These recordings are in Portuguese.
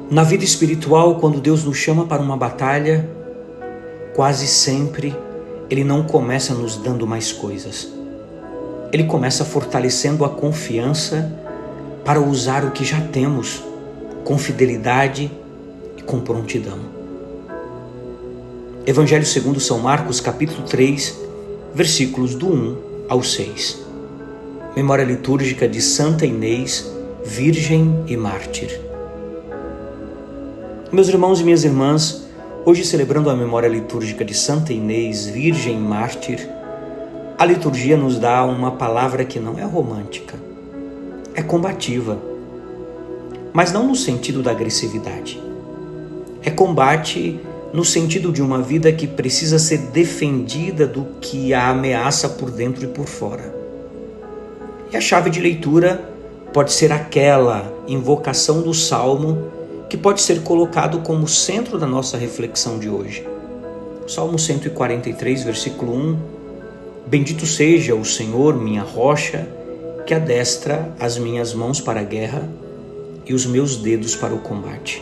Na vida espiritual, quando Deus nos chama para uma batalha, quase sempre Ele não começa nos dando mais coisas. Ele começa fortalecendo a confiança para usar o que já temos, com fidelidade e com prontidão. Evangelho segundo São Marcos, capítulo 3, versículos do 1 ao 6. Memória litúrgica de Santa Inês, Virgem e Mártir. Meus irmãos e minhas irmãs, hoje celebrando a memória litúrgica de Santa Inês, Virgem e Mártir, a liturgia nos dá uma palavra que não é romântica, é combativa, mas não no sentido da agressividade. É combate no sentido de uma vida que precisa ser defendida do que a ameaça por dentro e por fora. E a chave de leitura pode ser aquela invocação do Salmo que pode ser colocado como centro da nossa reflexão de hoje. Salmo 143, versículo 1. Bendito seja o Senhor, minha rocha, que adestra as minhas mãos para a guerra e os meus dedos para o combate.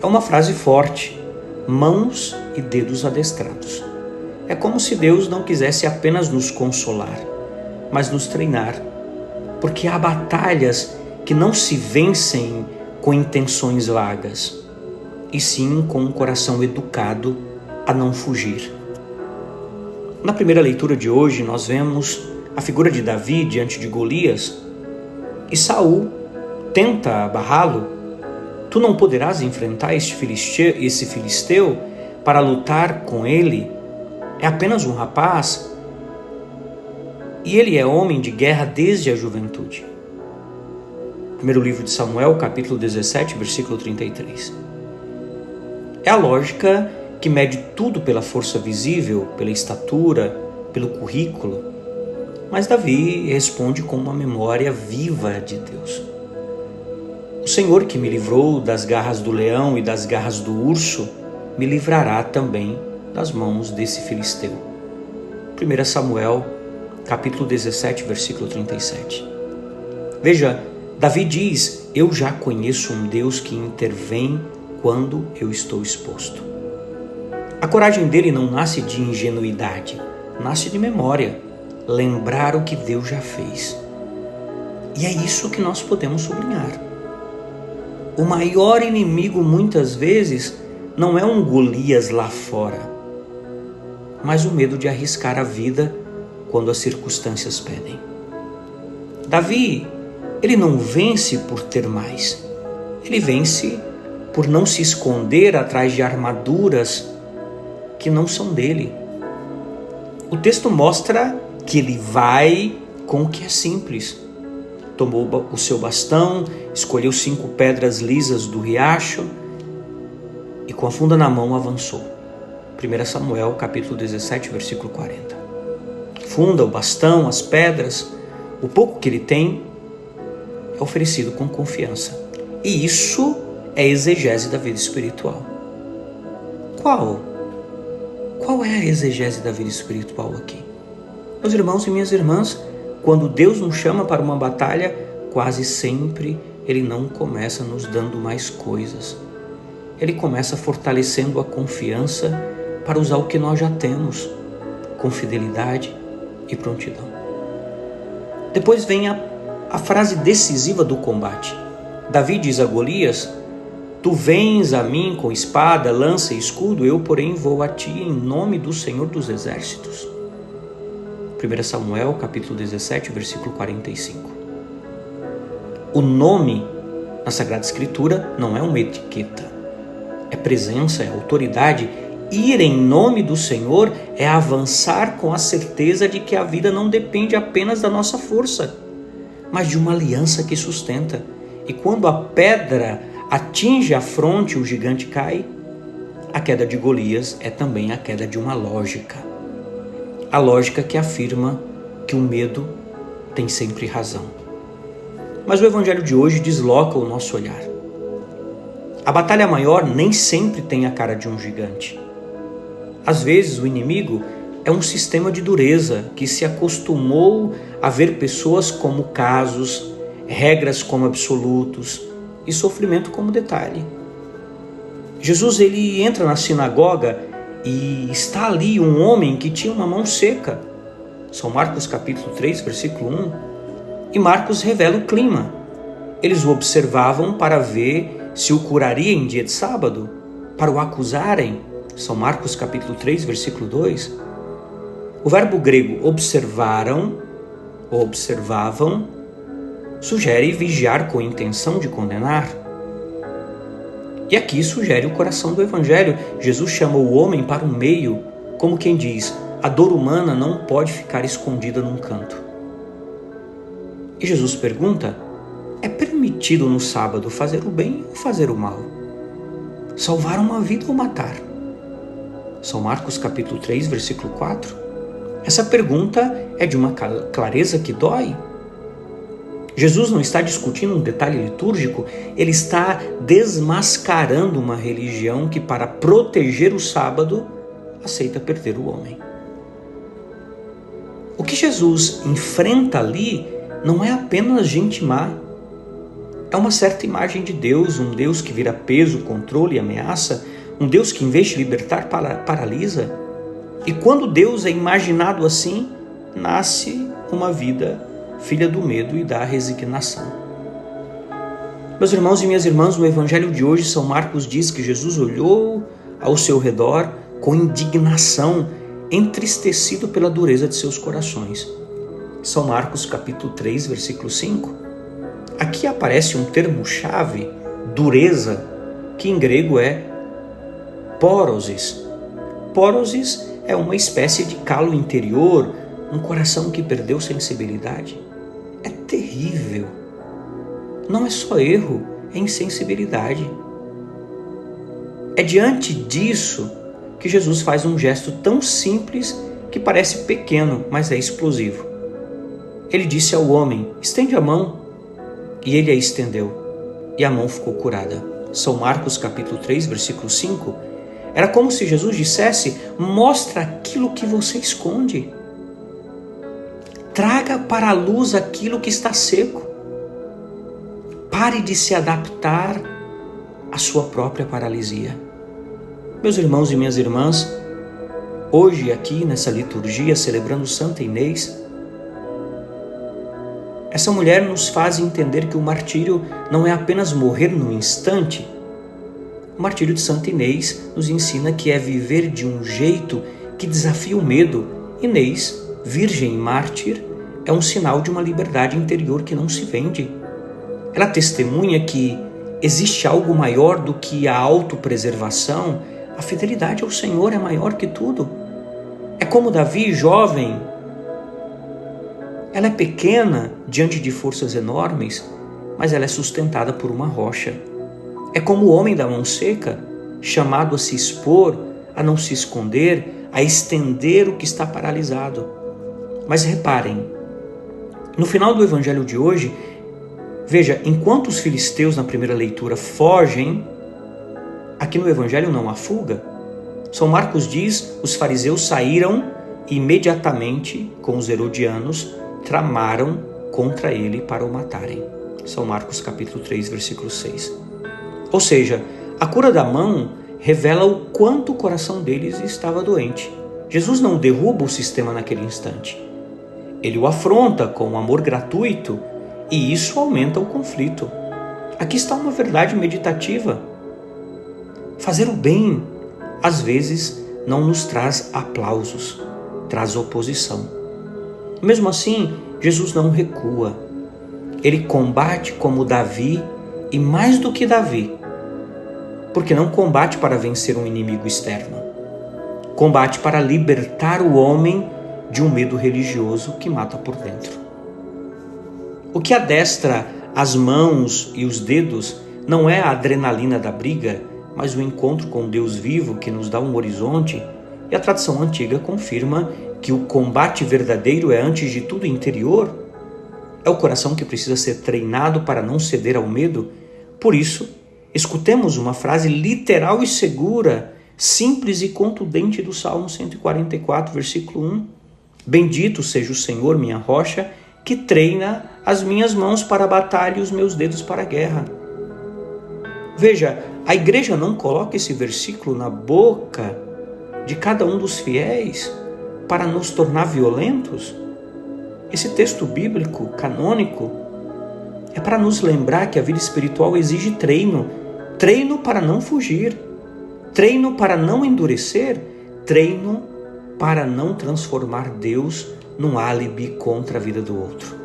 É uma frase forte, mãos e dedos adestrados. É como se Deus não quisesse apenas nos consolar, mas nos treinar, porque há batalhas que não se vencem com intenções vagas, e sim com um coração educado a não fugir. Na primeira leitura de hoje, nós vemos a figura de Davi diante de Golias, e Saul tenta barrá-lo. Tu não poderás enfrentar esse filisteu para lutar com ele? É apenas um rapaz, e ele é homem de guerra desde a juventude. Primeiro livro de Samuel, capítulo 17, versículo 33. É a lógica que mede tudo pela força visível, pela estatura, pelo currículo. Mas Davi responde com uma memória viva de Deus. O Senhor que me livrou das garras do leão e das garras do urso, me livrará também das mãos desse filisteu. 1 Samuel, capítulo 17, versículo 37. Veja, Davi diz, eu já conheço um Deus que intervém quando eu estou exposto. A coragem dele não nasce de ingenuidade, nasce de memória, lembrar o que Deus já fez. E é isso que nós podemos sublinhar. O maior inimigo muitas vezes não é um Golias lá fora, mas o medo de arriscar a vida quando as circunstâncias pedem. Davi, ele não vence por ter mais, ele vence por não se esconder atrás de armaduras que não são dele. O texto mostra que ele vai com o que é simples. Tomou o seu bastão, escolheu 5 pedras lisas do riacho e com a funda na mão avançou. 1 Samuel, capítulo 17, versículo 40. Funda, o bastão, as pedras, o pouco que ele tem é oferecido com confiança. E isso é exegese da vida espiritual. Qual é a exegese da vida espiritual aqui? Meus irmãos e minhas irmãs, quando Deus nos chama para uma batalha, quase sempre Ele não começa nos dando mais coisas. Ele começa fortalecendo a confiança para usar o que nós já temos, com fidelidade e prontidão. Depois vem a frase decisiva do combate. Davi diz a Golias, tu vens a mim com espada, lança e escudo, eu porém vou a ti em nome do Senhor dos Exércitos. 1 Samuel, capítulo 17, versículo 45. O nome na Sagrada Escritura não é uma etiqueta, é presença, é autoridade. Ir em nome do Senhor é avançar com a certeza de que a vida não depende apenas da nossa força, mas de uma aliança que sustenta. E quando a pedra atinge a fronte, o gigante cai. A queda de Golias é também a queda de uma lógica. A lógica que afirma que o medo tem sempre razão. Mas o Evangelho de hoje desloca o nosso olhar. A batalha maior nem sempre tem a cara de um gigante. Às vezes o inimigo é um sistema de dureza que se acostumou a ver pessoas como casos, regras como absolutos e sofrimento como detalhe. Jesus ele entra na sinagoga e está ali um homem que tinha uma mão seca. São Marcos capítulo 3, versículo 1. E Marcos revela o clima. Eles o observavam para ver se o curaria em dia de sábado, para o acusarem. São Marcos capítulo 3, versículo 2. O verbo grego observavam, sugere vigiar com intenção de condenar. E aqui sugere o coração do Evangelho. Jesus chama o homem para o meio, como quem diz, a dor humana não pode ficar escondida num canto. E Jesus pergunta, é permitido no sábado fazer o bem ou fazer o mal? Salvar uma vida ou matar? São Marcos capítulo 3, versículo 4. Essa pergunta é de uma clareza que dói. Jesus não está discutindo um detalhe litúrgico, ele está desmascarando uma religião que, para proteger o sábado, aceita perder o homem. O que Jesus enfrenta ali não é apenas gente má, é uma certa imagem de Deus, um Deus que vira peso, controle e ameaça, um Deus que, em vez de libertar, paralisa. E quando Deus é imaginado assim, nasce uma vida filha do medo e da resignação. Meus irmãos e minhas irmãs, no Evangelho de hoje, São Marcos diz que Jesus olhou ao seu redor com indignação, entristecido pela dureza de seus corações. São Marcos capítulo 3, versículo 5. Aqui aparece um termo-chave, dureza, que em grego é porosis. Porosis é uma espécie de calo interior, um coração que perdeu sensibilidade. É terrível. Não é só erro, é insensibilidade. É diante disso que Jesus faz um gesto tão simples que parece pequeno, mas é explosivo. Ele disse ao homem, estende a mão, e ele a estendeu, e a mão ficou curada. São Marcos capítulo 3, versículo 5. Era como se Jesus dissesse, mostra aquilo que você esconde. Traga para a luz aquilo que está seco. Pare de se adaptar à sua própria paralisia. Meus irmãos e minhas irmãs, hoje aqui nessa liturgia, celebrando Santa Inês, essa mulher nos faz entender que o martírio não é apenas morrer no instante. O martírio de Santa Inês nos ensina que é viver de um jeito que desafia o medo. Inês, virgem e mártir, é um sinal de uma liberdade interior que não se vende. Ela testemunha que existe algo maior do que a autopreservação. A fidelidade ao Senhor é maior que tudo. É como Davi, jovem. Ela é pequena diante de forças enormes, mas ela é sustentada por uma rocha. É como o homem da mão seca, chamado a se expor, a não se esconder, a estender o que está paralisado. Mas reparem, no final do Evangelho de hoje, veja, enquanto os filisteus na primeira leitura fogem, aqui no Evangelho não há fuga. São Marcos diz, os fariseus saíram e imediatamente, com os herodianos, tramaram contra ele para o matarem. São Marcos capítulo 3, versículo 6. Ou seja, a cura da mão revela o quanto o coração deles estava doente. Jesus não derruba o sistema naquele instante. Ele o afronta com um amor gratuito e isso aumenta o conflito. Aqui está uma verdade meditativa. Fazer o bem, às vezes, não nos traz aplausos, traz oposição. Mesmo assim, Jesus não recua. Ele combate como Davi e mais do que Davi, porque não combate para vencer um inimigo externo. Combate para libertar o homem de um medo religioso que mata por dentro. O que adestra as mãos e os dedos não é a adrenalina da briga, mas o encontro com Deus vivo que nos dá um horizonte, e a tradição antiga confirma que o combate verdadeiro é antes de tudo interior. É o coração que precisa ser treinado para não ceder ao medo. Por isso, escutemos uma frase literal e segura, simples e contundente do Salmo 144, versículo 1. Bendito seja o Senhor, minha rocha, que treina as minhas mãos para a batalha e os meus dedos para a guerra. Veja, a igreja não coloca esse versículo na boca de cada um dos fiéis para nos tornar violentos. Esse texto bíblico, canônico, é para nos lembrar que a vida espiritual exige treino. Treino para não fugir, treino para não endurecer, treino para não transformar Deus num álibi contra a vida do outro.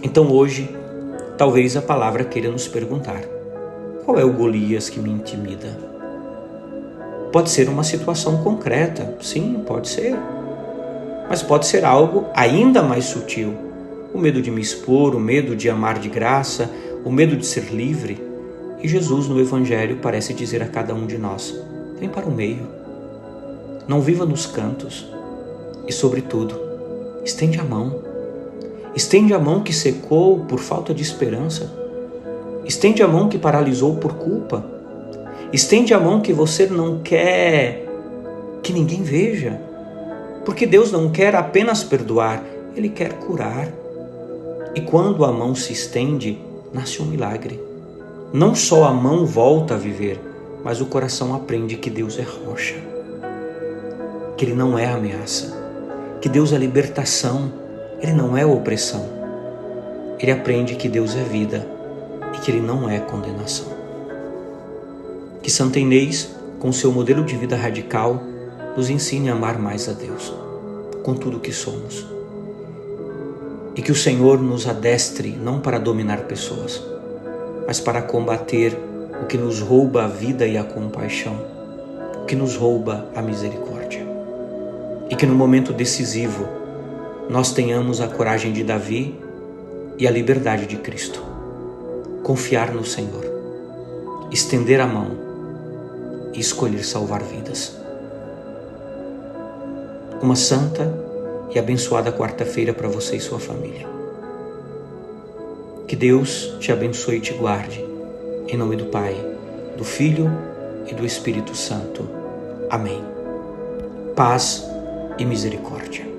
Então hoje, talvez a palavra queira nos perguntar: qual é o Golias que me intimida? Pode ser uma situação concreta, sim, pode ser. Mas pode ser algo ainda mais sutil. O medo de me expor, o medo de amar de graça, o medo de ser livre. E Jesus no Evangelho parece dizer a cada um de nós: vem para o meio. Não viva nos cantos. E sobretudo, estende a mão. Estende a mão que secou por falta de esperança. Estende a mão que paralisou por culpa. Estende a mão que você não quer que ninguém veja. Porque Deus não quer apenas perdoar, Ele quer curar. E quando a mão se estende, nasce um milagre. Não só a mão volta a viver, mas o coração aprende que Deus é rocha, que Ele não é ameaça, que Deus é libertação, Ele não é opressão. Ele aprende que Deus é vida e que Ele não é condenação. Que Santa Inês, com seu modelo de vida radical, nos ensine a amar mais a Deus, com tudo o que somos. E que o Senhor nos adestre não para dominar pessoas, mas para combater o que nos rouba a vida e a compaixão, o que nos rouba a misericórdia. E que no momento decisivo nós tenhamos a coragem de Davi e a liberdade de Cristo. Confiar no Senhor, estender a mão e escolher salvar vidas. Uma santa e abençoada quarta-feira para você e sua família. Que Deus te abençoe e te guarde. Em nome do Pai, do Filho e do Espírito Santo. Amém. Paz e misericórdia.